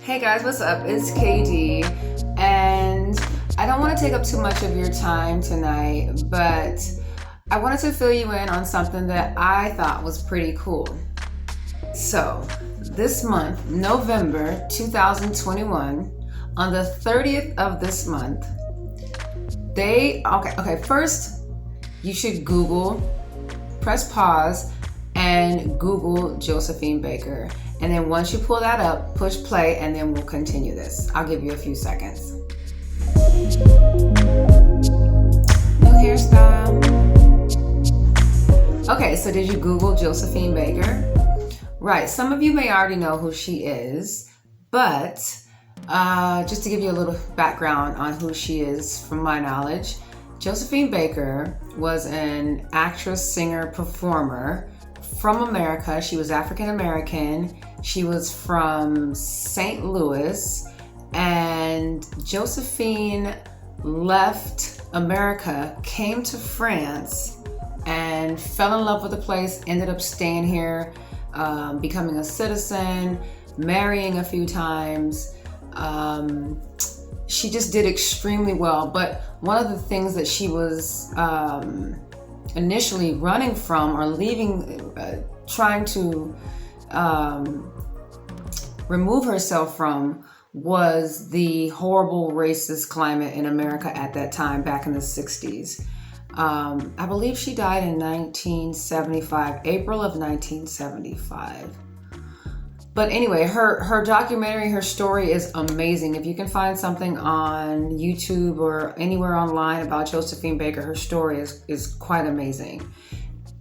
Hey guys, what's up? It's KD, and I don't want to take up too much of your time tonight, but I wanted to fill you in on something that I thought was pretty cool. So, this month, November 2021, on the 30th of this month, first, you should press pause, and Google Josephine Baker. And then once you pull that up, push play, and then we'll continue this. I'll give you a few seconds. New hairstyle. Okay, so did you Google Josephine Baker? Right, some of you may already know who she is, but just to give you a little background on who she is from my knowledge, Josephine Baker was an actress, singer, performer from America. She was African American. She was from St. Louis, and Josephine left America, came to France, and fell in love with the place, ended up staying here, becoming a citizen, marrying a few times. She just did extremely well, but one of the things that she was initially running from or leaving, trying to remove herself from, was the horrible racist climate in America at that time, back in the 60s. I believe she died in 1975, April of 1975. But anyway, her documentary, her story is amazing. If you can find something on YouTube or anywhere online about Josephine Baker, her story is quite amazing.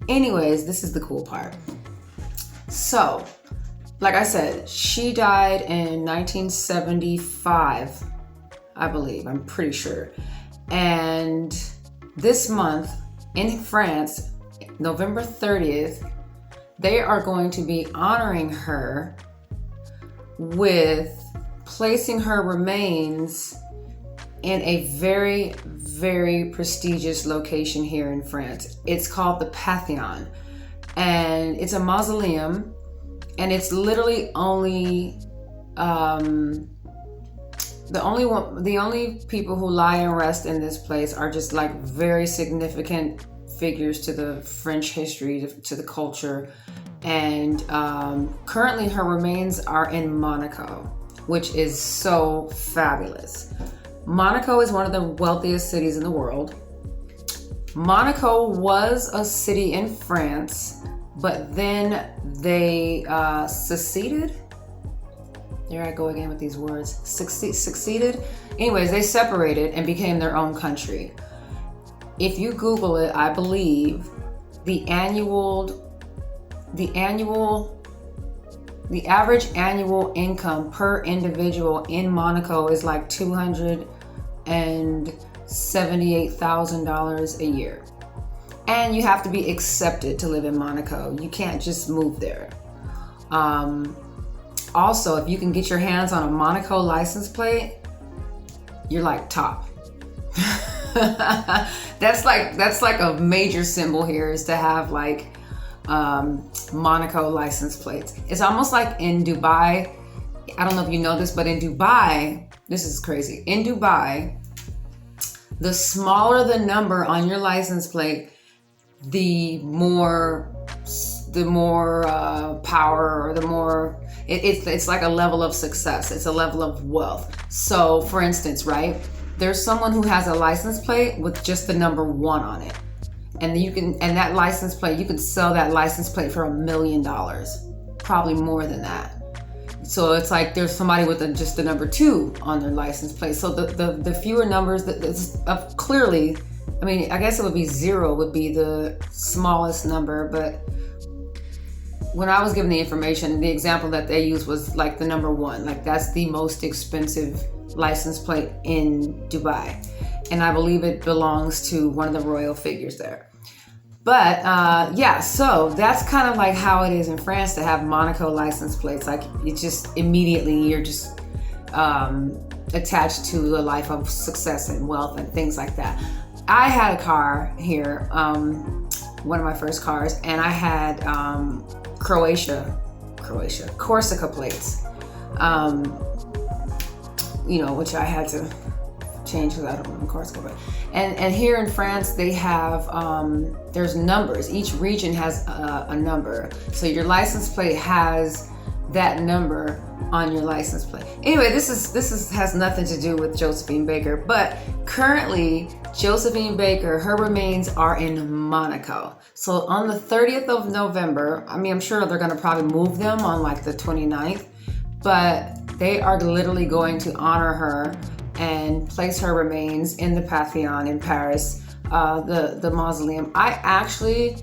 Anyways, this is the cool part. So, like I said, she died in 1975, I believe, I'm pretty sure. And this month in France, November 30th, they are going to be honoring her with placing her remains in a very, very prestigious location here in France. It's called the Pantheon, and it's a mausoleum, and it's literally only the only people who lie and rest in this place are just like very significant figures to the French history, to the culture. And currently her remains are in Monaco, which is so fabulous. Monaco is one of the wealthiest cities in the world. Monaco was a city in France, but then they seceded. There I go again with these words. Succeeded. Anyways, they separated and became their own country. If you Google it, I believe the average annual income per individual in Monaco is like $278,000 a year. And you have to be accepted to live in Monaco. You can't just move there. Also, if you can get your hands on a Monaco license plate, you're like top. That's like a major symbol here, is to have like Monaco license plates. It's almost like in Dubai. I don't know if you know this, but in Dubai, this is crazy. In Dubai, the smaller the number on your license plate, the more power, or the more it's like a level of success. It's a level of wealth. So, for instance, right, there's someone who has a license plate with just the number 1 on it, and you can sell that license plate for $1 million, probably more than that. So it's like there's somebody with just the number 2 on their license plate. So the fewer numbers, clearly, I mean, I guess it would be 0 would be the smallest number, but when I was given the information, the example that they used was like the number 1, like that's the most expensive license plate in Dubai. And I believe it belongs to one of the royal figures there. But so that's kind of like how it is in France to have Monaco license plates. Like, it's just immediately you're just attached to a life of success and wealth and things like that. I had a car here, one of my first cars, and I had Corsica plates. which I had to change because I don't know cars go. But and here in France they have there's numbers. Each region has a number, so your license plate has that number on your license plate. Anyway, this has nothing to do with Josephine Baker, but currently Josephine Baker, her remains are in Monaco. So on the 30th of November, I'm sure they're going to probably move them on like the 29th, but they are literally going to honor her and place her remains in the Pantheon in Paris, the mausoleum. I actually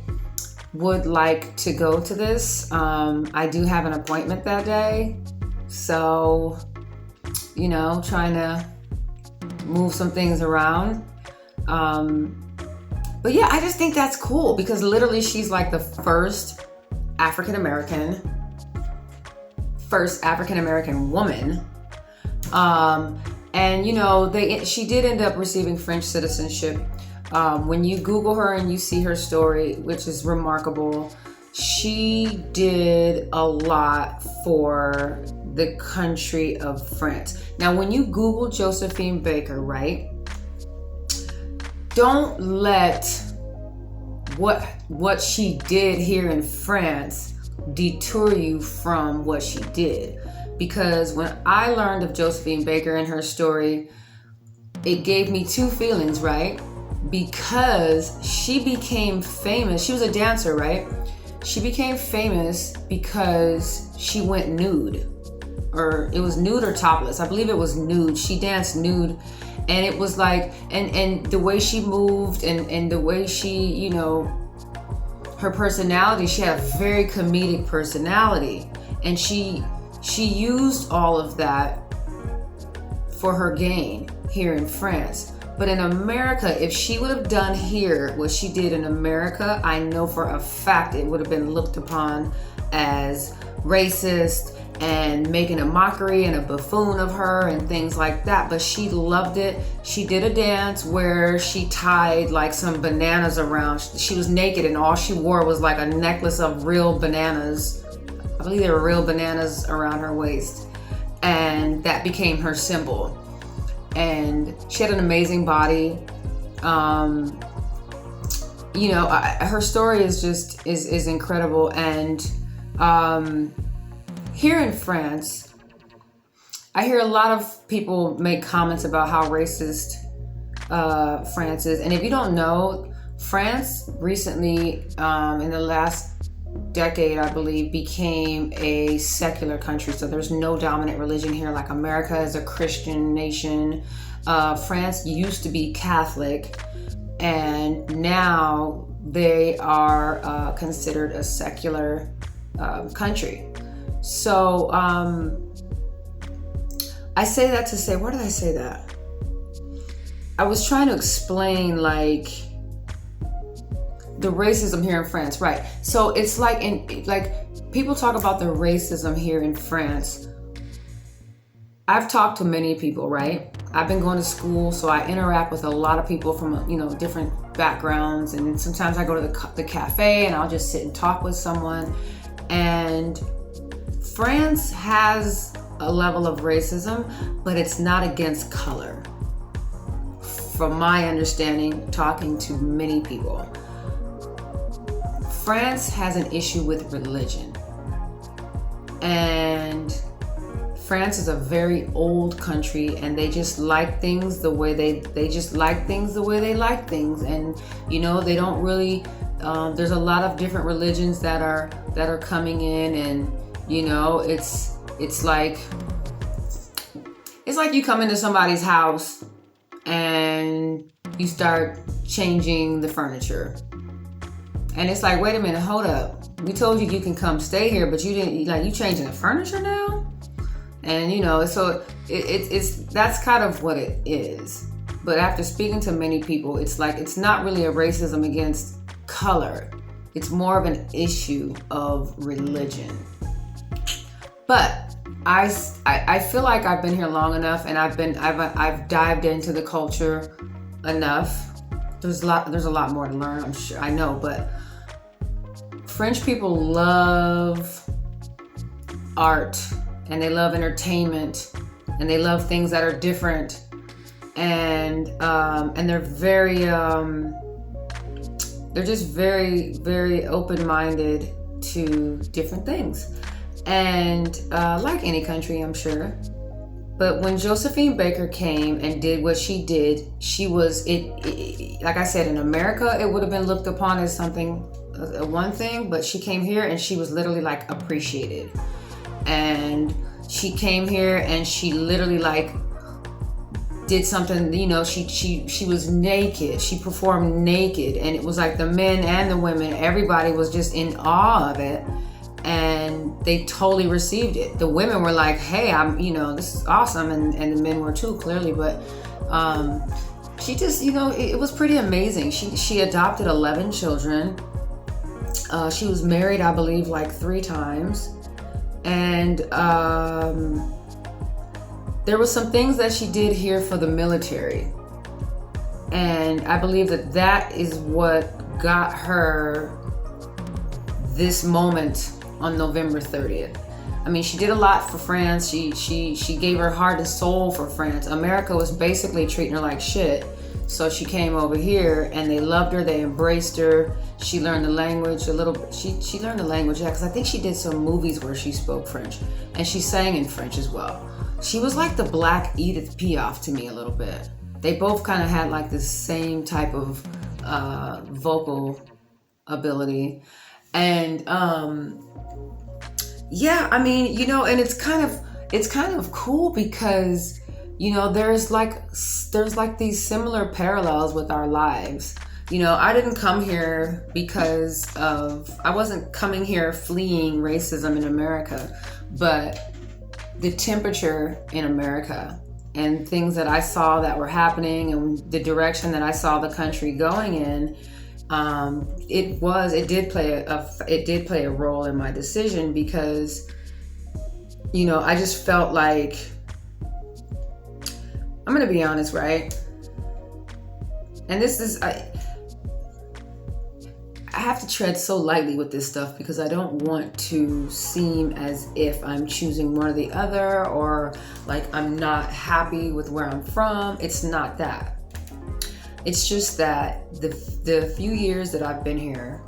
would like to go to this. I do have an appointment that day, so trying to move some things around. But yeah, I just think that's cool because literally she's like the first African American woman. And she did end up receiving French citizenship. When you Google her and you see her story, which is remarkable, she did a lot for the country of France. Now, when you Google Josephine Baker, right, don't let what she did here in France detour you from what she did. Because when I learned of Josephine Baker and her story, it gave me two feelings, right? Because she became famous. She was a dancer, right? She became famous because she went nude. Or it was nude or topless. I believe it was nude. She danced nude. And it was like, and the way she moved and the way she, her personality, she had a very comedic personality. And she used all of that for her gain here in France. But in America, if she would have done here what she did in America, I know for a fact it would have been looked upon as racist and making a mockery and a buffoon of her and things like that. But she loved it. She did a dance where she tied like some bananas around. She was naked and all she wore was like a necklace of real bananas. I believe they were real bananas around her waist. And that became her symbol. And she had an amazing body. Her story is just is incredible. And here in France, I hear a lot of people make comments about how racist France is. And if you don't know, France recently, in the last decade, I believe, became a secular country. So there's no dominant religion here. Like America is a Christian nation. France used to be Catholic, and now they are considered a secular country. So I say that to say, where did I say that? I was trying to explain the racism here in France, right? So it's like people talk about the racism here in France. I've talked to many people, right? I've been going to school, so I interact with a lot of people from different backgrounds, and sometimes I go to the cafe and I'll just sit and talk with someone. And France has a level of racism, but it's not against color. From my understanding, talking to many people, France has an issue with religion. And France is a very old country, and they just like things the way they like things the way they like things. And they don't really there's a lot of different religions that are coming in, and it's like you come into somebody's house and you start changing the furniture. And it's like, wait a minute, hold up. We told you can come stay here, but you didn't, you changing the furniture now? And so it's that's kind of what it is. But after speaking to many people, it's like, it's not really a racism against color. It's more of an issue of religion. But I feel like I've been here long enough, and I've dived into the culture enough. There's a lot more to learn, I'm sure. I know, but French people love art, and they love entertainment, and they love things that are different, and they're very they're just very, very open-minded to different things, and like any country, I'm sure. But when Josephine Baker came and did what she did, she was like I said, in America it would have been looked upon as something, one thing, but she came here and she was literally like appreciated. And she came here and she literally like did something, you know, she was naked. She performed naked, and it was like the men and the women, everybody was just in awe of it, and they totally received it. The women were like, hey, you know, this is awesome, and the men were too, clearly. But she just, you know, it was pretty amazing. She adopted 11 children. She was married, I believe, like 3 times, and there were some things that she did here for the military, and I believe that is what got her this moment on November 30th. I mean, she did a lot for France. She gave her heart and soul for France. America was basically treating her like shit, so she came over here and they loved her. They embraced her. She learned the language a little bit. She learned the language, yeah, because I think she did some movies where she spoke French, and she sang in French as well. She was like the Black Edith Piaf to me a little bit. They both kind of had like the same type of vocal ability. And yeah, I mean, you know, and it's kind of cool because, you know, there's like these similar parallels with our lives. You know, I didn't come here I wasn't coming here fleeing racism in America, but the temperature in America and things that I saw that were happening and the direction that I saw the country going in, it did play a role in my decision, because, you know, I just felt like, I'm gonna be honest, right? And this is, I have to tread so lightly with this stuff because I don't want to seem as if I'm choosing one or the other, or like I'm not happy with where I'm from. It's not that. It's just that the few years that I've been here,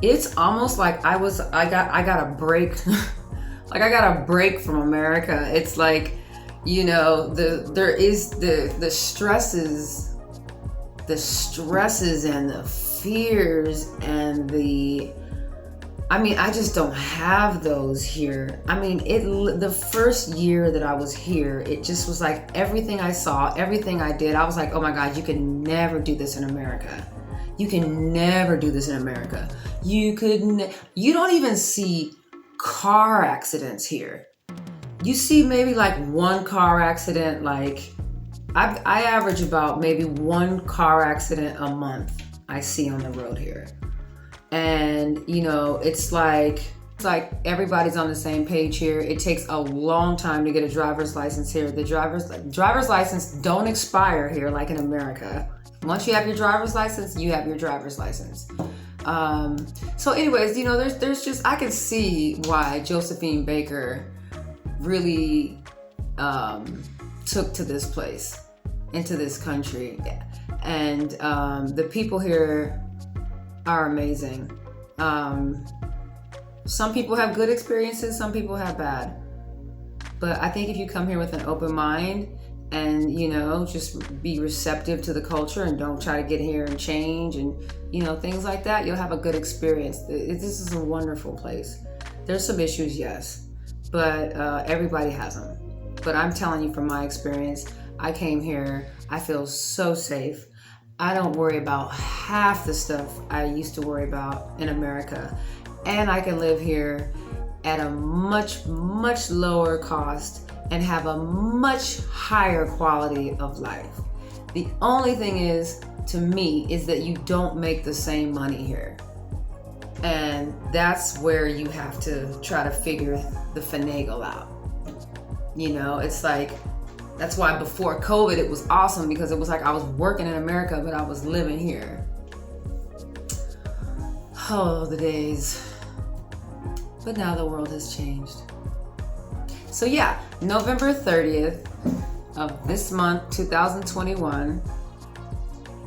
it's almost like I got a break. Like I got a break from America. It's like, you know, there is the stresses and the fears and I just don't have those here. I mean, the first year that I was here, it just was like everything I saw, everything I did, I was like, oh my God, you can never do this in America. You can never do this in America. You don't even see car accidents here. You see maybe like one car accident, like I average about maybe one car accident a month I see on the road here. And, you know, it's like everybody's on the same page here. It takes a long time to get a driver's license here. The driver's license don't expire here like in America. Once you have your driver's license, you have your driver's license. So anyways, you know, there's just, I can see why Josephine Baker really took to this place, into this country. And the people here are amazing. Some people have good experiences, some people have bad. But I think if you come here with an open mind and, you know, just be receptive to the culture and don't try to get here and change and, you know, things like that, you'll have a good experience. This is a wonderful place. There's some issues, yes, but everybody has them. But I'm telling you from my experience, I came here, I feel so safe. I don't worry about half the stuff I used to worry about in America. And I can live here at a much, much lower cost and have a much higher quality of life. The only thing is, to me, is that you don't make the same money here. And that's where you have to try to figure the finagle out. You know, it's like, that's why before COVID, it was awesome because it was like I was working in America, but I was living here. Oh, the days. But now the world has changed. So yeah, November 30th of this month, 2021,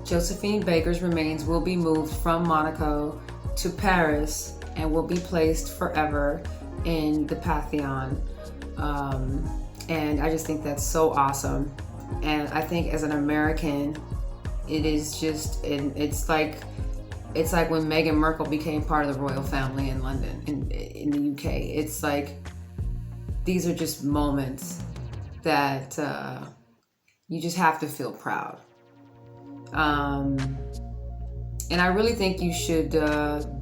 Josephine Baker's remains will be moved from Monaco to Paris and will be placed forever in the Pantheon. And I just think that's so awesome. And I think as an American, it is just, it's like when Meghan Markle became part of the royal family in London, in the UK. It's like, these are just moments that you just have to feel proud. And I really think you should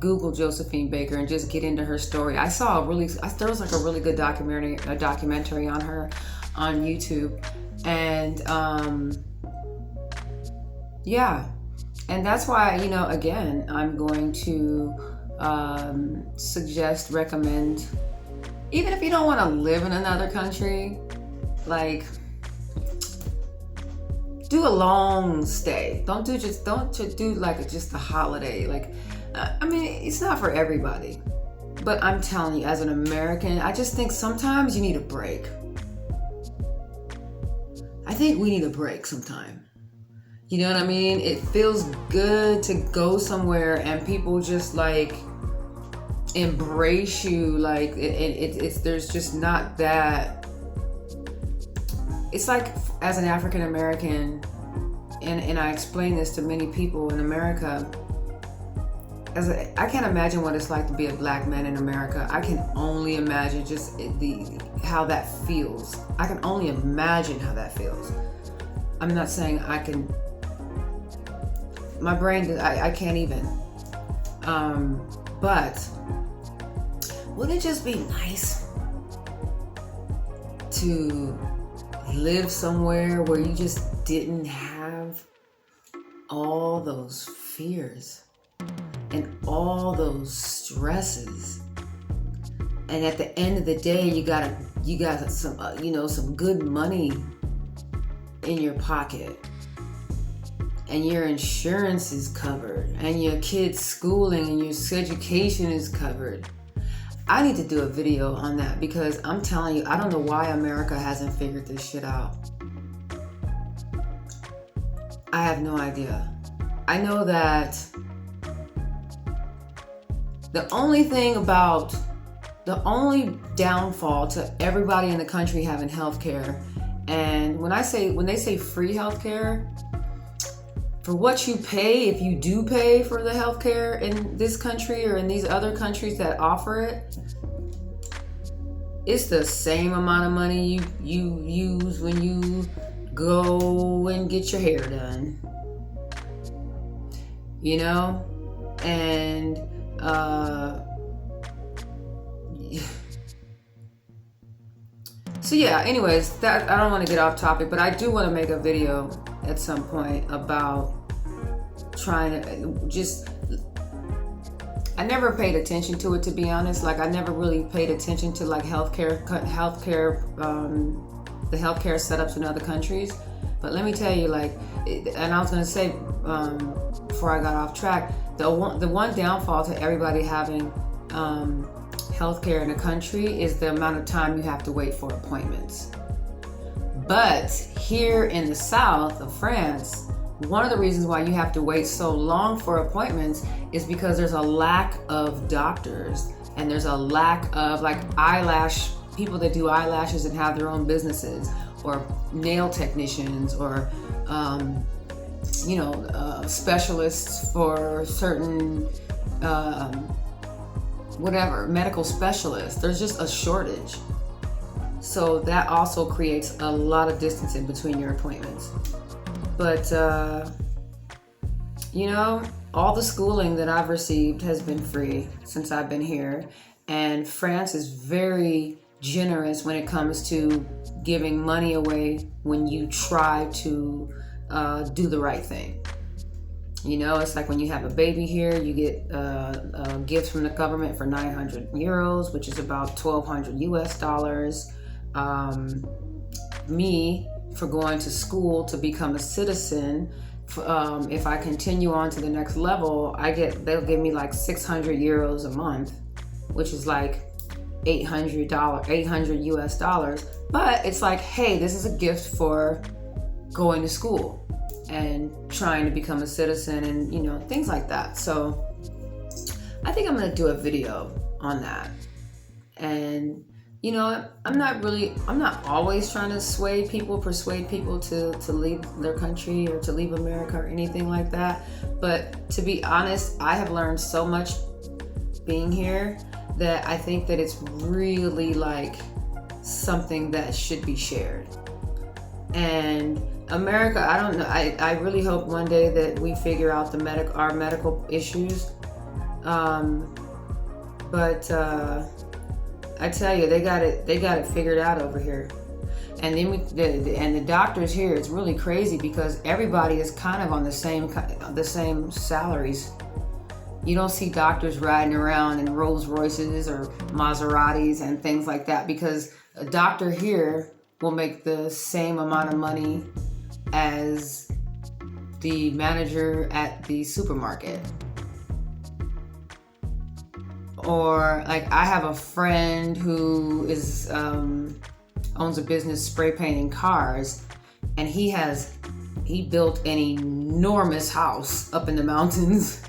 Google Josephine Baker and just get into her story. I saw there was like a really good documentary on her on YouTube, and yeah, and that's why, you know, again, I'm going to recommend, even if you don't want to live in another country, like, do a long stay. Don't do like just a holiday. Like, I mean, it's not for everybody, but I'm telling you, as an American, I just think sometimes you need a break. I think we need a break sometime. You know what I mean? It feels good to go somewhere and people just like embrace you. Like it's there's just not that. It's like, as an African American, and I explain this to many people in America, I can't imagine what it's like to be a black man in America. I can only imagine just how that feels. I can only imagine how that feels. I'm not saying I can. My brain, I can't even. But wouldn't it just be nice to live somewhere where you just didn't have all those fears and all those stresses, and at the end of the day you got some some good money in your pocket, and your insurance is covered, and your kids' schooling and your education is covered. I need to do a video on that, because I'm telling you, I don't know why America hasn't figured this shit out. I have no idea. I know that the only downfall to everybody in the country having healthcare, and when they say free healthcare, for what you pay, if you do pay for the healthcare in this country or in these other countries that offer it, it's the same amount of money you use when you go and get your hair done. You know? And so yeah, anyways, that I don't want to get off topic, but I do want to make a video at some point about trying to I never paid attention to it, to be honest. Like, I never really paid attention to like healthcare, the healthcare setups in other countries. But let me tell you, like, and I was gonna say before I got off track, the one downfall to everybody having healthcare in a country is the amount of time you have to wait for appointments. But here in the south of France, one of the reasons why you have to wait so long for appointments is because there's a lack of doctors, and there's a lack of like people that do eyelashes and have their own businesses, or nail technicians, or specialists for certain medical specialists. There's just a shortage. So that also creates a lot of distance in between your appointments. But, all the schooling that I've received has been free since I've been here. And France is very generous when it comes to giving money away when you try to do the right thing. You know, it's like when you have a baby here, you get a gift from the government for 900 euros, which is about $1,200 US. Me, for going to school to become a citizen, if I continue on to the next level, they'll give me like 600 euros a month, which is like $800 US dollars. But it's like, hey, this is a gift for going to school and trying to become a citizen and, you know, things like that. So I think I'm going to do a video on that. And, you know, I'm not always trying to persuade people to leave their country or to leave America or anything like that. But to be honest, I have learned so much being here that I think that it's really like something that should be shared. And America, I don't know, I really hope one day that we figure out our medical issues. But I tell you, they got it figured out over here. And then the doctors here, it's really crazy because everybody is kind of on the same salaries. You don't see doctors riding around in Rolls Royces or Maseratis and things like that, because a doctor here will make the same amount of money as the manager at the supermarket. Or like, I have a friend who is owns a business spray painting cars, and he built an enormous house up in the mountains.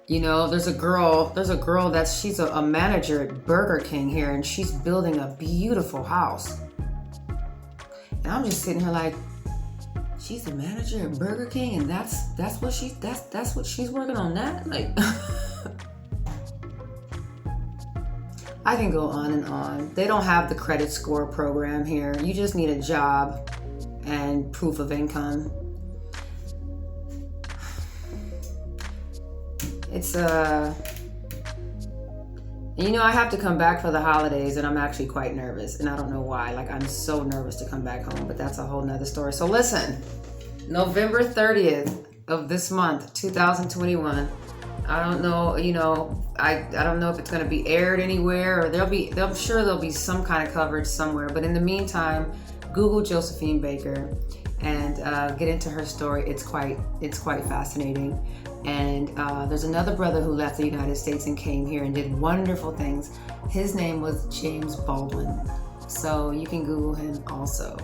You know, there's a girl she's a manager at Burger King here, and she's building a beautiful house. And I'm just sitting here like, she's the manager at Burger King, and that's what she's working on that? Like, I can go on and on. They don't have the credit score program here. You just need a job and proof of income. It's you know, I have to come back for the holidays, and I'm actually quite nervous, and I don't know why. Like, I'm so nervous to come back home, but that's a whole nother story. So listen, November 30th of this month, 2021. I don't know, you know, I don't know if it's going to be aired anywhere, or I'm sure there'll be some kind of coverage somewhere. But in the meantime, Google Josephine Baker and get into her story. It's quite fascinating. And there's another brother who left the United States and came here and did wonderful things. His name was James Baldwin. So you can Google him also.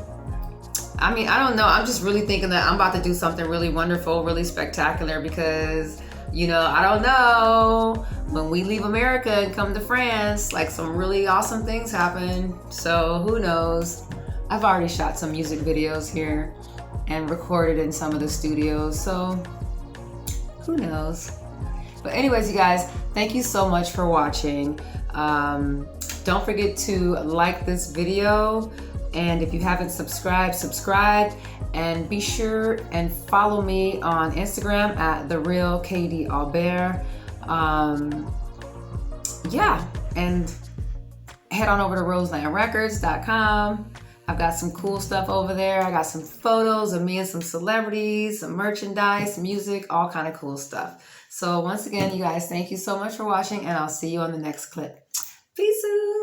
I mean, I don't know. I'm just really thinking that I'm about to do something really wonderful, really spectacular, because, you know, I don't know, when we leave America and come to France, like, some really awesome things happen. So who knows? I've already shot some music videos here and recorded in some of the studios. So who knows? But anyways, you guys, thank you so much for watching. Don't forget to like this video, and if you haven't subscribed, subscribe, and be sure and follow me on Instagram at TheRealKDAlbert. Yeah, and head on over to roselandrecords.com. I've got some cool stuff over there. I got some photos of me and some celebrities, some merchandise, music, all kind of cool stuff. So once again, you guys, thank you so much for watching, and I'll see you on the next clip. Peace out.